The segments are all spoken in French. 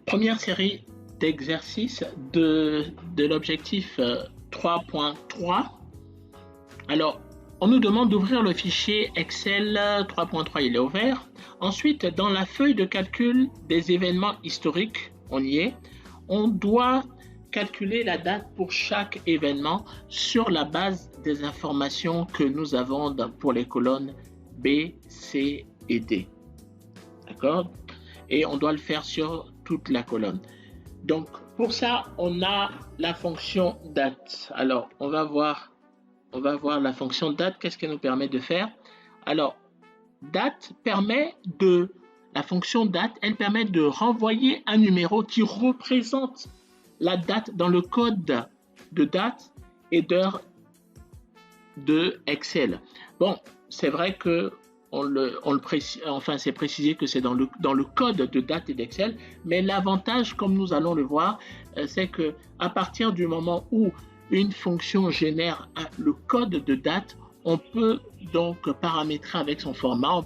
Première série d'exercices de l'objectif 3.3. Alors, on nous demande d'ouvrir le fichier Excel 3.3, il est ouvert. Ensuite, dans la feuille de calcul des événements historiques, on y est, on doit calculer la date pour chaque événement sur la base des informations que nous avons pour les colonnes B, C et D. D'accord? Et on doit le faire sur toute la colonne. Donc, pour ça, on a la fonction date. Alors, on va voir la fonction date, qu'est-ce qu'elle nous permet de faire. Alors, date la fonction date, elle permet de renvoyer un numéro qui représente la date dans le code de date et d'heure de Excel. Bon, c'est vrai que c'est précisé que c'est dans le code de date et d'Excel, mais l'avantage, comme nous allons le voir, c'est que à partir du moment où une fonction génère le code de date, on peut donc paramétrer avec son format.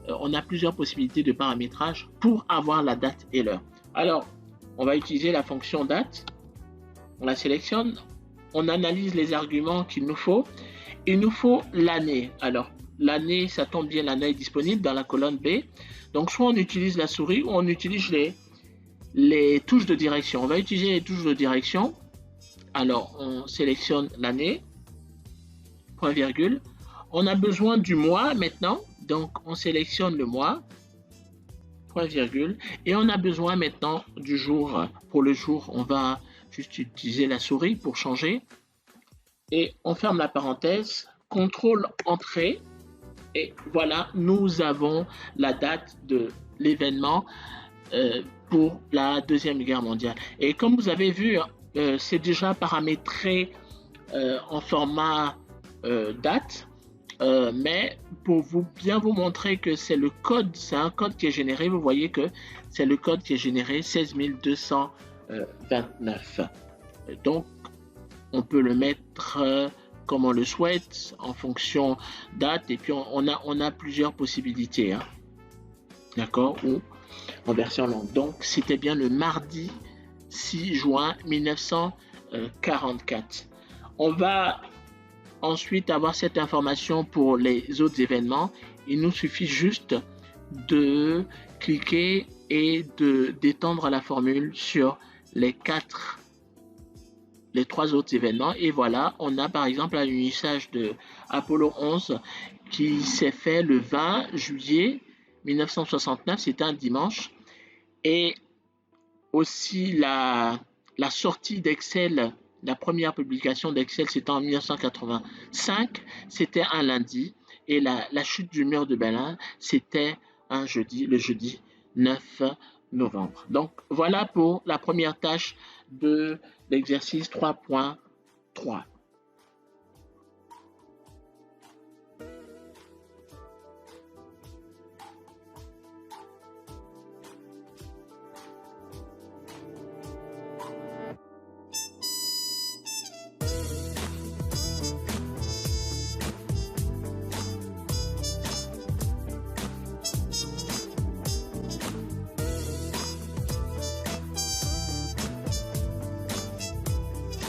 On a plusieurs possibilités de paramétrage pour avoir la date et l'heure. Alors, on va utiliser la fonction date. On la sélectionne, on analyse les arguments qu'il nous faut. Il nous faut l'année. Alors, l'année, ça tombe bien, l'année est disponible dans la colonne B. Donc, soit on utilise la souris ou on utilise les touches de direction. On va utiliser les touches de direction. Alors, on sélectionne l'année, point virgule. On a besoin du mois maintenant. Donc, on sélectionne le mois, point virgule. Et on a besoin maintenant du jour. Pour le jour, on va juste utiliser la souris pour changer. Et on ferme la parenthèse, contrôle entrée. Et voilà, nous avons la date de l'événement pour la Deuxième Guerre mondiale. Et comme vous avez vu, c'est déjà paramétré en format date, mais pour bien vous montrer que c'est un code qui est généré, vous voyez que c'est le code qui est généré 16229. Donc, on peut le mettre comme on le souhaite, en fonction date, et puis on a plusieurs possibilités, hein. D'accord, ou en version longue. Donc, c'était bien le mardi 6 juin 1944. On va ensuite avoir cette information pour les autres événements. Il nous suffit juste de cliquer et d'étendre la formule sur les trois autres événements, et voilà, on a par exemple un unissage de Apollo 11 qui s'est fait le 20 juillet 1969, c'était un dimanche, et aussi la sortie d'Excel, la première publication d'Excel, c'était en 1985, c'était un lundi, et la chute du mur de Berlin, c'était le jeudi 9 novembre. Donc voilà pour la première tâche de l'exercice 3.3.